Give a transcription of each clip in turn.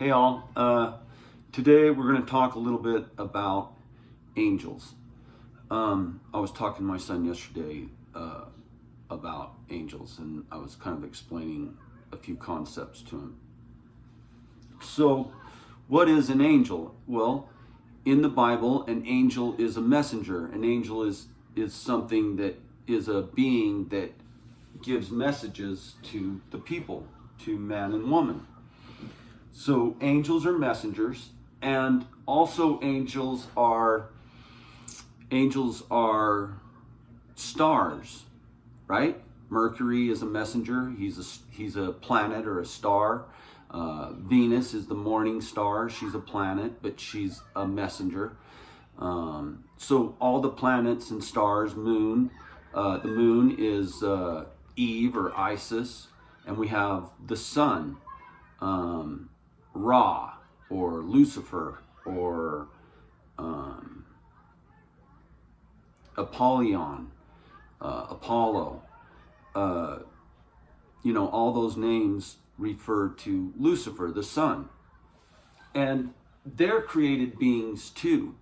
Hey all, today we're going to talk a little bit about angels. I was talking to my son yesterday about angels, and I was kind of explaining a few concepts to him. So, what is an angel? Well, in the Bible, an angel is a messenger. An angel is something that is a being that gives messages to the people, to man and woman. So angels are messengers, and also angels are stars, right? Mercury is a messenger. He's a planet or a star. Venus is the morning star. She's a planet, but she's a messenger. So all the planets and stars, moon. The moon is Eve or Isis, and we have the sun. Ra or Lucifer or Apollyon, Apollo. All those names refer to Lucifer, the sun. And they're created beings too.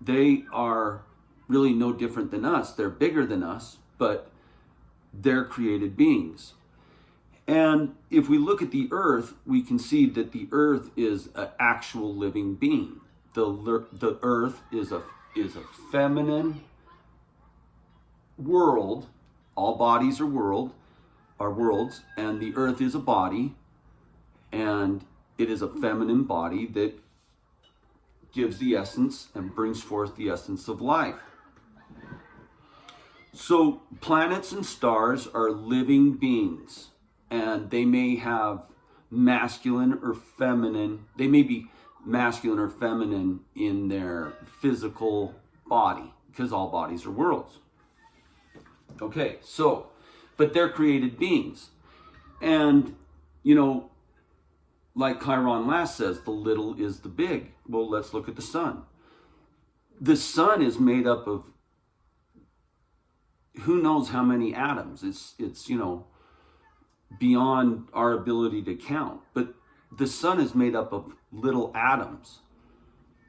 They are really no different than us. They're bigger than us, but they're created beings. And if we look at the earth, we can see that the earth is an actual living being. The earth is a feminine world. All bodies are worlds, and the earth is a body, and it is a feminine body that gives the essence and brings forth the essence of life. So planets and stars are living beings. And they may have masculine or feminine, they may be masculine or feminine in their physical body, because all bodies are worlds. Okay, so, but they're created beings. And, like Chiron last says, the little is the big. Well, let's look at the sun. The sun is made up of who knows how many atoms. It's beyond our ability to count. But the sun is made up of little atoms.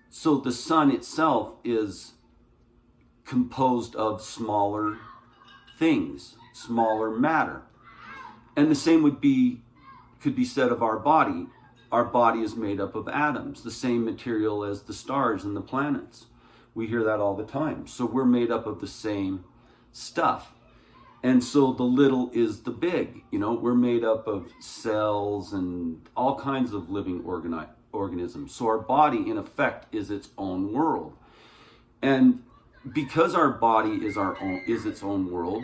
So the sun itself is composed of smaller things, smaller matter. And the same could be said of our body. Our body is made up of atoms, the same material as the stars and the planets. We hear that all the time. So we're made up of the same stuff. And so the little is the big. We're made up of cells and all kinds of living organisms. So our body, in effect, is its own world. And because our body is its own world,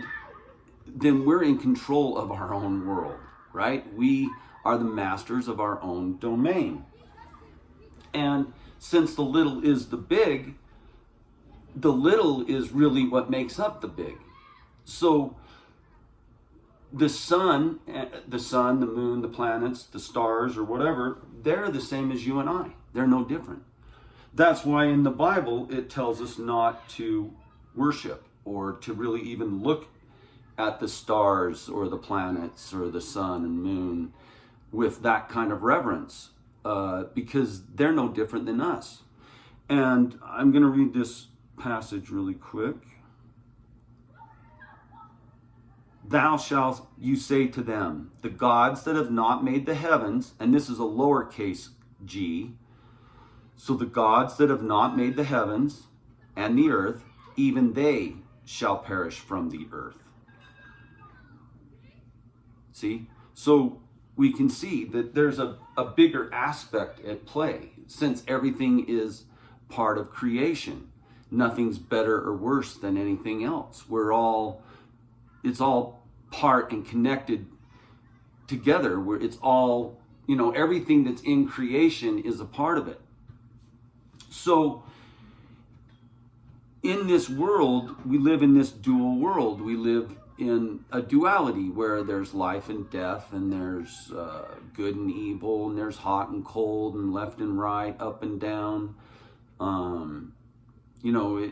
then we're in control of our own world, right? We are the masters of our own domain. And since the little is the big, the little is really what makes up the big. So the sun, the moon, the planets, the stars, or whatever, they're the same as you and I. They're no different. That's why in the Bible, it tells us not to worship or to really even look at the stars or the planets or the sun and moon with that kind of reverence, because they're no different than us. And I'm going to read this passage really quick. Thou shalt you say to them, the gods that have not made the heavens, and this is a lowercase g, so the gods that have not made the heavens and the earth, even they shall perish from the earth. See? So we can see that there's a bigger aspect at play, since everything is part of creation. Nothing's better or worse than anything else. It's all part and connected together, where it's all, everything that's in creation is a part of it. So in this world, we live in this dual world. We live in a duality where there's life and death, and there's good and evil, and there's hot and cold, and left and right, up and down.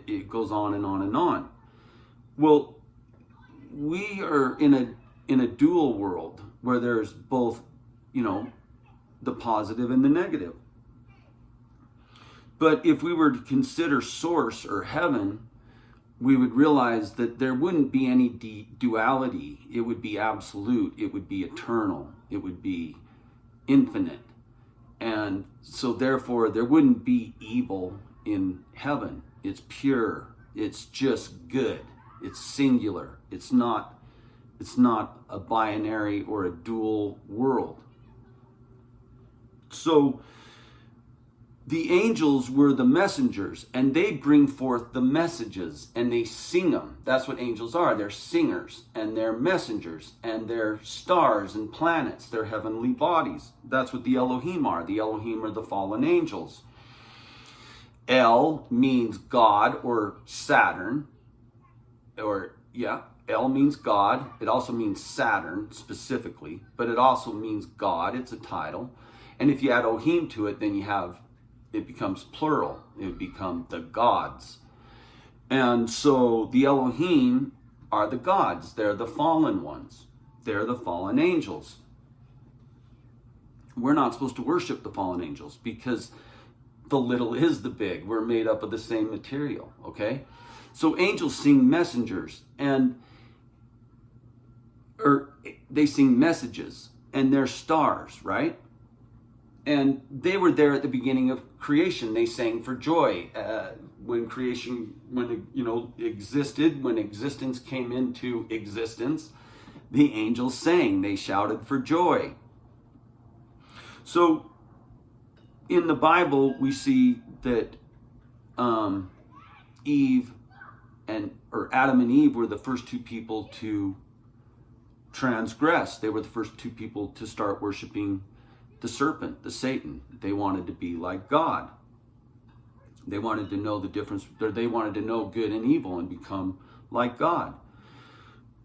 It goes on and on and on. Well, we are in a dual world, where there's both, the positive and the negative. But if we were to consider source or heaven, we would realize that there wouldn't be any duality. It would be absolute. It would be eternal. It would be infinite. And so therefore, there wouldn't be evil in heaven. It's pure. It's just good. It's singular. It's not a binary or a dual world. So the angels were the messengers, and they bring forth the messages, and they sing them. That's what angels are. They're singers, and they're messengers, and they're stars and planets. They're heavenly bodies. That's what the Elohim are. The Elohim are the fallen angels. El means God or Saturn, El means God. It also means Saturn specifically, but it also means God. It's a title. And if you add Ohim to it, then it becomes plural. It would become the gods. And so the Elohim are the gods. They're the fallen ones. They're the fallen angels. We're not supposed to worship the fallen angels because the little is the big. We're made up of the same material, okay? So angels sing messengers, or they sing messages, and they're stars, right? And they were there at the beginning of creation. They sang for joy when creation, existed, when existence came into existence. The angels sang. They shouted for joy. So in the Bible, we see that Adam and Eve were the first two people to transgress. They were the first two people to start worshiping the serpent, the Satan. They wanted to be like God. They wanted to know the difference. They wanted to know good and evil and become like God.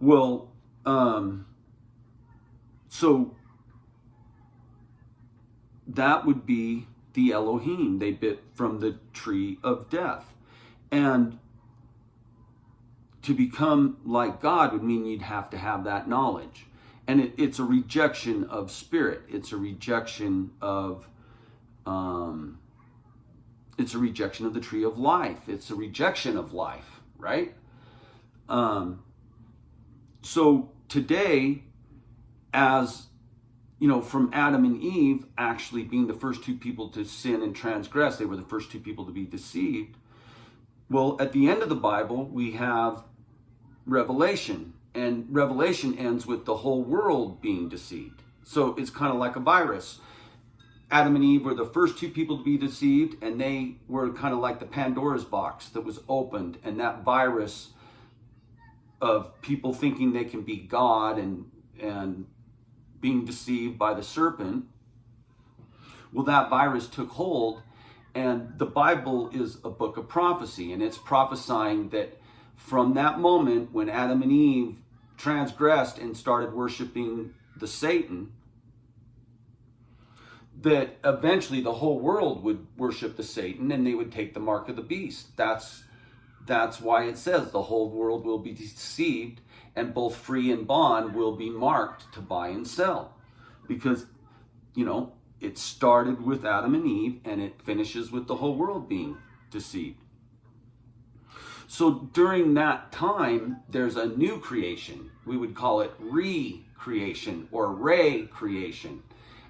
Well, so that would be the Elohim. They bit from the tree of death. And to become like God would mean you'd have to have that knowledge. And it's a rejection of spirit. It's a rejection of the tree of life. It's a rejection of life, right? So today, as from Adam and Eve actually being the first two people to sin and transgress, they were the first two people to be deceived. Well, at the end of the Bible, we have Revelation. And Revelation ends with the whole world being deceived. So it's kind of like a virus. Adam and Eve were the first two people to be deceived, and they were kind of like the Pandora's box that was opened. And that virus of people thinking they can be God and being deceived by the serpent, well, that virus took hold. And the Bible is a book of prophecy, and it's prophesying that from that moment when Adam and Eve transgressed and started worshiping the Satan, that eventually the whole world would worship the Satan and they would take the mark of the beast. That's why it says the whole world will be deceived, and both free and bond will be marked to buy and sell. Because, it started with Adam and Eve and it finishes with the whole world being deceived. So during that time, there's a new creation. We would call it re-creation or re-creation.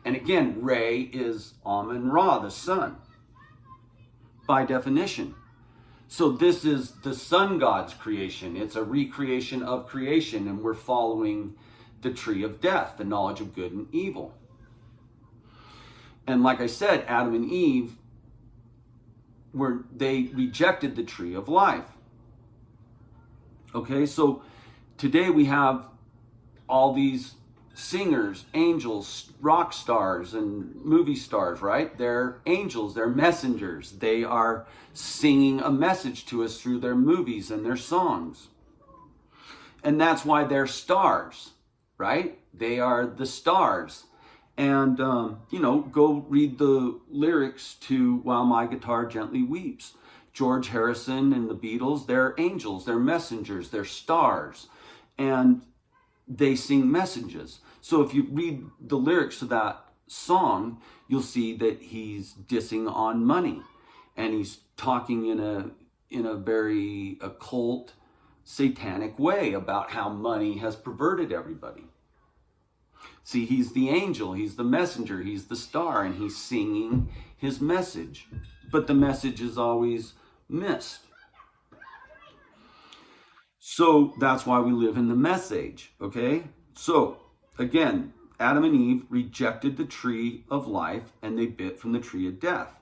And again, Re is Amun-Ra, the sun, by definition. So this is the sun god's creation. It's a recreation of creation, and we're following the tree of death, the knowledge of good and evil. And like I said, Adam and Eve, they rejected the tree of life. Okay, so today we have all these singers, angels, rock stars, and movie stars, right? They're angels, they're messengers. They are singing a message to us through their movies and their songs. And that's why they're stars, right? They are the stars. And, go read the lyrics to While My Guitar Gently Weeps. George Harrison and the Beatles, they're angels, they're messengers, they're stars. And they sing messages. So if you read the lyrics to that song, you'll see that he's dissing on money, and he's talking in a very occult, satanic way about how money has perverted everybody. See, he's the angel, he's the messenger, he's the star, and he's singing his message. But the message is always missed. So that's why we live in the mess age, okay? So, again, Adam and Eve rejected the tree of life and they bit from the tree of death.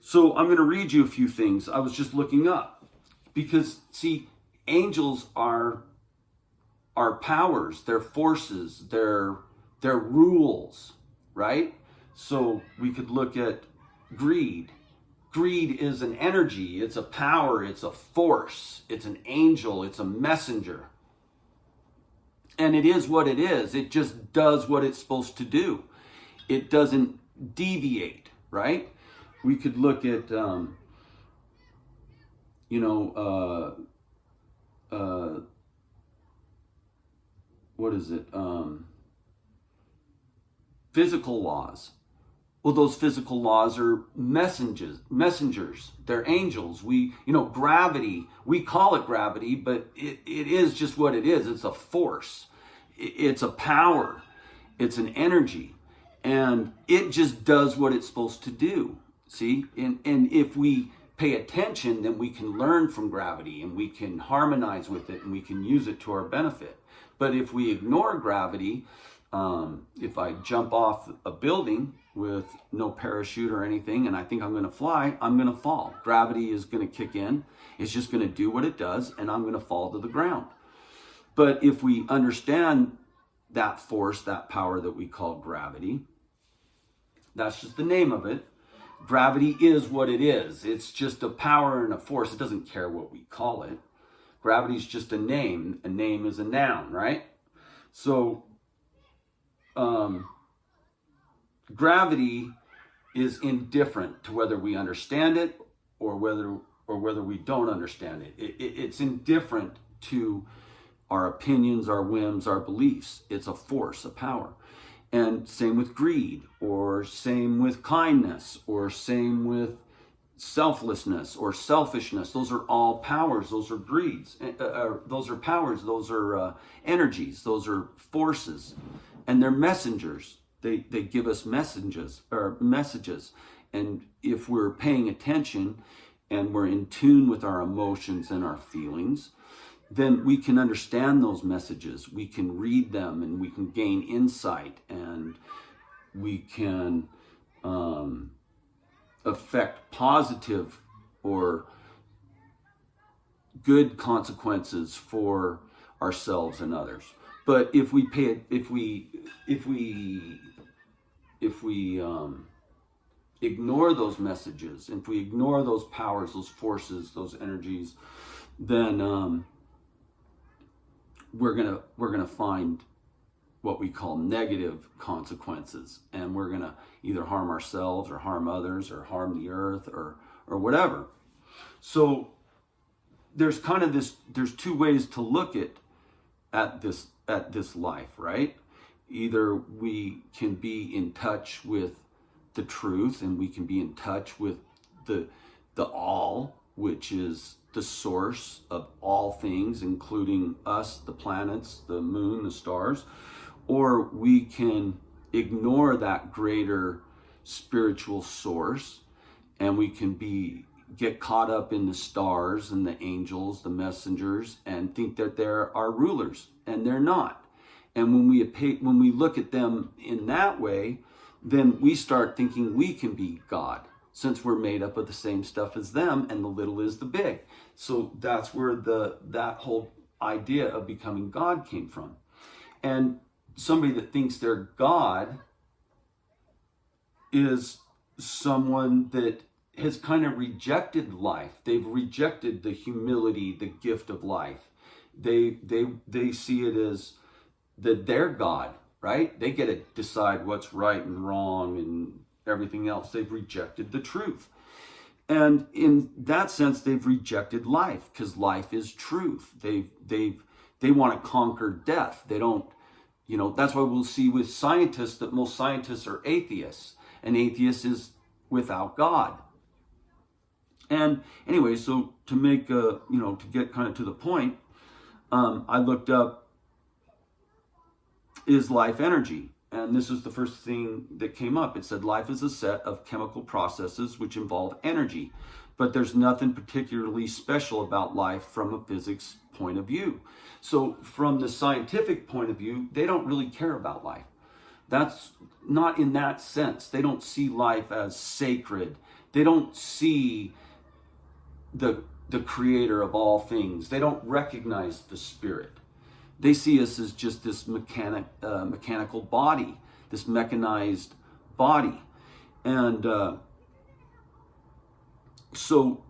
So I'm going to read you a few things I was just looking up. Because, see, angels are powers, they're forces, they're rules, right? So we could look at greed. Greed is an energy, it's a power, it's a force, it's an angel, it's a messenger. And it is what it is. It just does what it's supposed to do. It doesn't deviate, right? We could look at, what is it? Physical laws. Well, those physical laws are messengers. They're angels. Gravity, we call it gravity, but it is just what it is. It's a force. It's a power. It's an energy. And it just does what it's supposed to do. See? And if we pay attention, then we can learn from gravity and we can harmonize with it and we can use it to our benefit. But if we ignore gravity, if I jump off a building with no parachute or anything and I think I'm going to fly, I'm going to fall. Gravity is going to kick in. It's just going to do what it does and I'm going to fall to the ground. But if we understand that force, that power that we call gravity, that's just the name of it. Gravity is what it is. It's just a power and a force. It doesn't care what we call it. Gravity is just a name. A name is a noun, right? So, gravity is indifferent to whether we understand it or whether we don't understand it. It's indifferent to our opinions, our whims, our beliefs. It's a force, a power. And same with greed, or same with kindness, or same with selflessness or selfishness. Those are all powers. Those are greeds. Those are powers. Those are energies. Those are forces. And they're messengers. They give us messages. And if we're paying attention and we're in tune with our emotions and our feelings, then we can understand those messages. We can read them and we can gain insight and we can affect positive or good consequences for ourselves and others. But if we ignore those messages, if we ignore those powers, those forces, those energies, then we're gonna find what we call negative consequences, and we're gonna either harm ourselves or harm others or harm the earth or whatever. So there's two ways to look at this life, right? Either we can be in touch with the truth and we can be in touch with the all, which is the source of all things, including us, the planets, the moon, the stars, or we can ignore that greater spiritual source and we can get caught up in the stars and the angels, the messengers, and think that they're our rulers, and they're not. And when we look at them in that way, then we start thinking we can be God, since we're made up of the same stuff as them, and the little is the big. So that's where that whole idea of becoming God came from. And somebody that thinks they're God is someone that has kind of rejected life. They've rejected the humility, the gift of life. They see it as that they're God, right? They get to decide what's right and wrong and everything else. They've rejected the truth. And in that sense, they've rejected life, because life is truth. They've They want to conquer death. They don't, that's why we'll see with scientists that most scientists are atheists. An atheist is without God. And anyway, so to make, to get kind of to the point, I looked up, is life energy? And this is the first thing that came up. It said life is a set of chemical processes which involve energy, but there's nothing particularly special about life from a physics point of view. So from the scientific point of view, they don't really care about life. That's not in that sense. They don't see life as sacred. They don't see the creator of all things. They don't recognize the spirit. They see us as just this mechanical body, this mechanized body. And so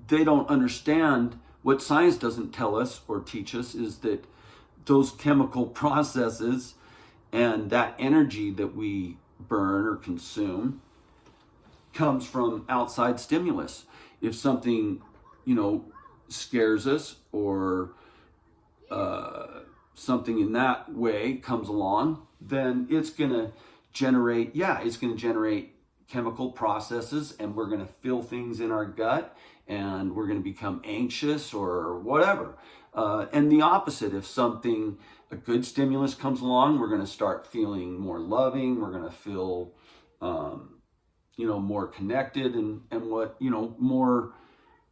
they don't understand. What science doesn't tell us or teach us is that those chemical processes and that energy that we burn or consume comes from outside stimulus. If something, scares us or something in that way comes along, then it's going to generate chemical processes, and we're going to feel things in our gut, and we're going to become anxious or whatever. And the opposite, if a good stimulus comes along, we're going to start feeling more loving. We're going to feel, more connected and more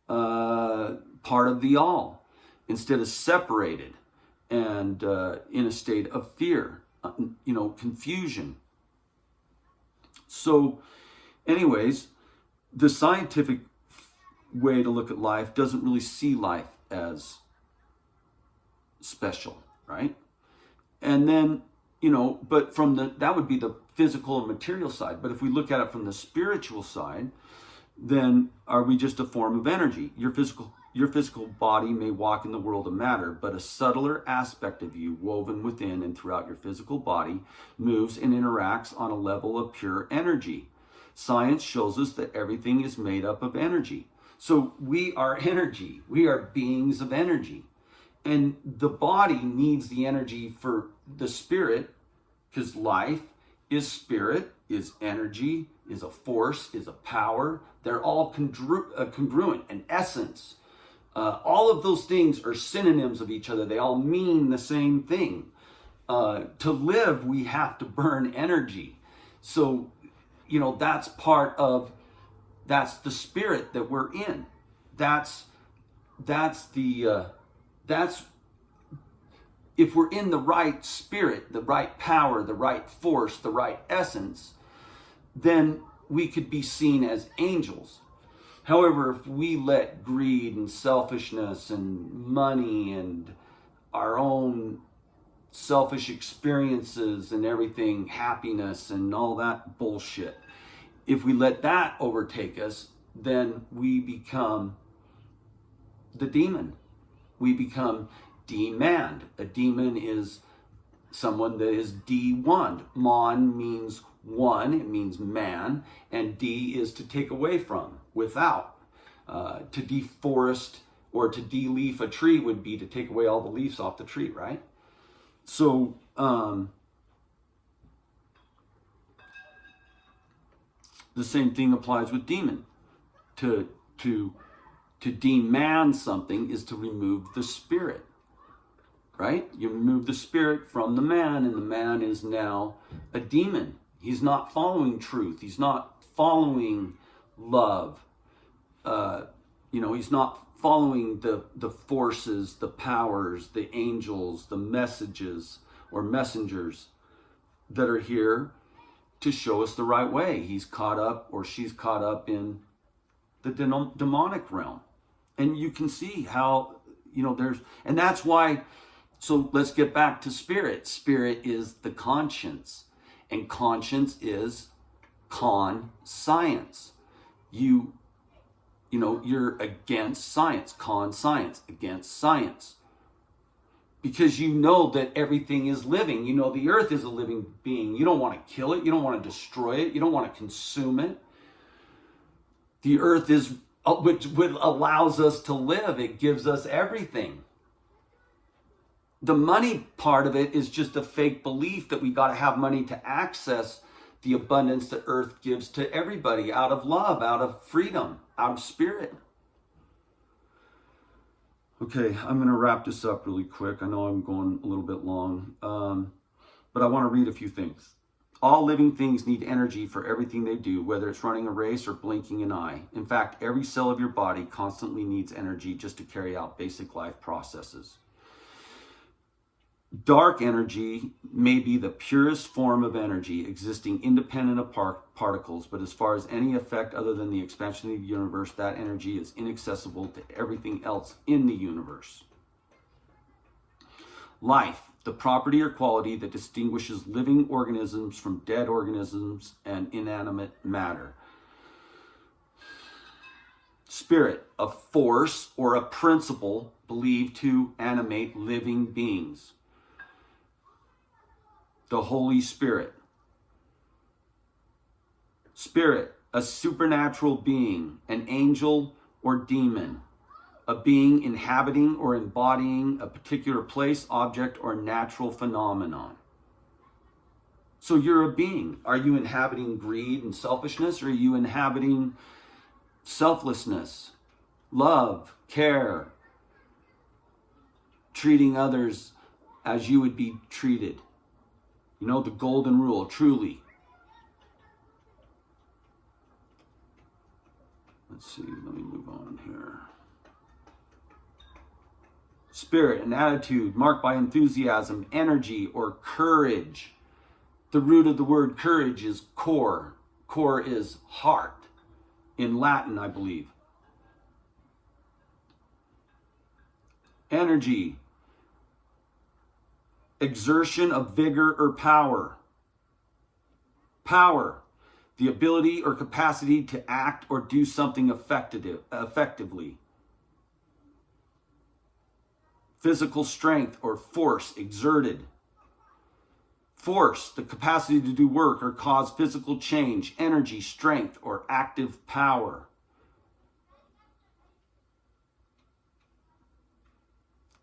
part of the all, instead of separated and in a state of fear, confusion. So anyways, the scientific way to look at life doesn't really see life as special, right? And then, but that would be the physical and material side. But if we look at it from the spiritual side, then are we just a form of energy? Your physical body may walk in the world of matter, but a subtler aspect of you, woven within and throughout your physical body, moves and interacts on a level of pure energy. Science shows us that everything is made up of energy. So we are energy. We are beings of energy. And the body needs the energy for the spirit, because life is spirit, is energy, is a force, is a power. They're all congruent, an essence. All of those things are synonyms of each other. They all mean the same thing. To live, we have to burn energy. So, that's the spirit that we're in. That's if we're in the right spirit, the right power, the right force, the right essence, then we could be seen as angels. However, if we let greed and selfishness and money and our own selfish experiences and everything, happiness and all that bullshit, if we let that overtake us, then we become the demon. We become demanned. A demon is someone that is de-one. Mon means one, it means man, and de is to take away from, without. To deforest or to de-leaf a tree would be to take away all the leaves off the tree, right? So, the same thing applies with demon. To demand something is to remove the spirit, right? You remove the spirit from the man, and the man is now a demon. He's not following truth. He's not following love. He's not following the forces, the powers, the angels, the messages or messengers that are here to show us the right way. He's caught up, or she's caught up in the demonic realm. And you can see how, and that's why, so let's get back to spirit. Spirit is the conscience, and conscience is science. You're against science, science, against science. Because you know that everything is living. You know the earth is a living being. You don't want to kill it. You don't want to destroy it. You don't want to consume it. The earth is which allows us to live. It gives us everything. The money part of it is just a fake belief that we got to have money to access the abundance that earth gives to everybody out of love, out of freedom, out of spirit. Okay, I'm going to wrap this up really quick. I know I'm going a little bit long, but I want to read a few things. All living things need energy for everything they do, whether it's running a race or blinking an eye. In fact, every cell of your body constantly needs energy just to carry out basic life processes. Dark energy may be the purest form of energy, existing independent of particles, but as far as any effect other than the expansion of the universe, that energy is inaccessible to everything else in the universe. Life, the property or quality that distinguishes living organisms from dead organisms and inanimate matter. Spirit, a force or a principle believed to animate living beings. The Holy Spirit. Spirit, a supernatural being, an angel or demon, a being inhabiting or embodying a particular place, object, or natural phenomenon. So you're a being. Are you inhabiting greed and selfishness, or are you inhabiting selflessness, love, care, treating others as you would be treated? You know, the golden rule, truly. Let's see, let me move on here. Spirit, an attitude marked by enthusiasm, energy, or courage. The root of the word courage is core. Core is heart, in Latin, I believe. Energy, exertion of vigor or power. Power, the ability or capacity to act or do something effectively. Physical strength or force exerted. Force, the capacity to do work or cause physical change, energy, strength, or active power.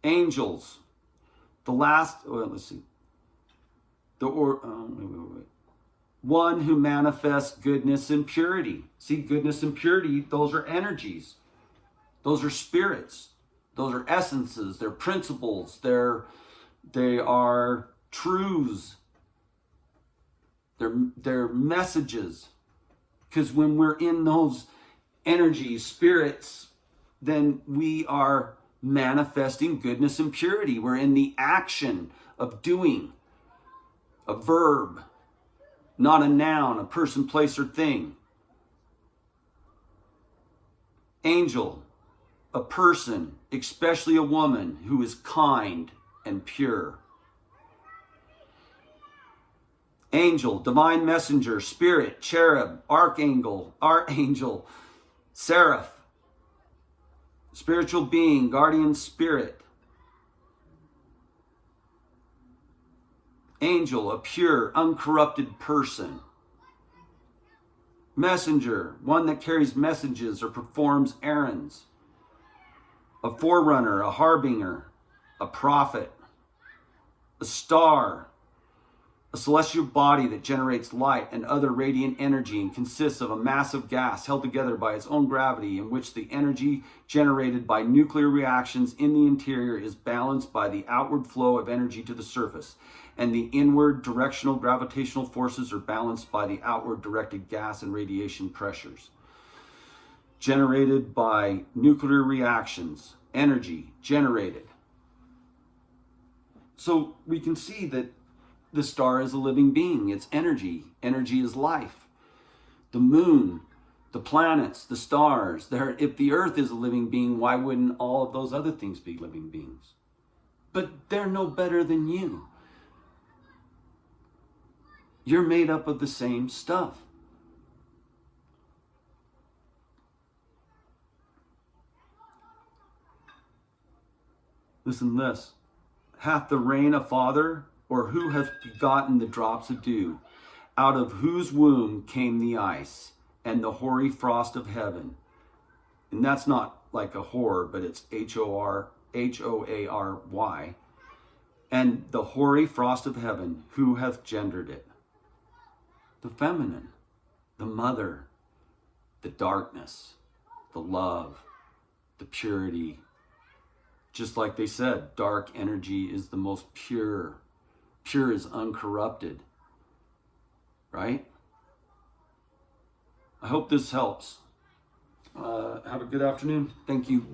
Angels, the last, let's see. One who manifests goodness and purity. See, goodness and purity, those are energies. Those are spirits. Those are essences. They're principles. They are truths. They're messages. Because when we're in those energies, spirits, then we are manifesting goodness and purity. We're in the action of doing. A verb, not a noun, a person, place, or thing. Angel, a person, especially a woman who is kind and pure. Angel, divine messenger, spirit, cherub, archangel, seraph, spiritual being, guardian spirit. Angel, a pure, uncorrupted person. Messenger, one that carries messages or performs errands. A forerunner, a harbinger, a prophet. A star, a celestial body that generates light and other radiant energy and consists of a massive gas held together by its own gravity, in which the energy generated by nuclear reactions in the interior is balanced by the outward flow of energy to the surface, and the inward directional gravitational forces are balanced by the outward directed gas and radiation pressures. Generated by nuclear reactions, energy generated. So we can see that the star is a living being. It's energy. Energy is life. The moon, the planets, the stars. If the earth is a living being, why wouldn't all of those other things be living beings? But they're no better than you. You're made up of the same stuff. Listen to this. Hath the rain a father, or who hath begotten the drops of dew? Out of whose womb came the ice and the hoary frost of heaven? And that's not like a whore, but it's Hoary. And the hoary frost of heaven, who hath gendered it? The feminine, the mother, the darkness, the love, the purity. Just like they said, dark energy is the most pure. Pure is uncorrupted. Right? I hope this helps. Have a good afternoon. Thank you.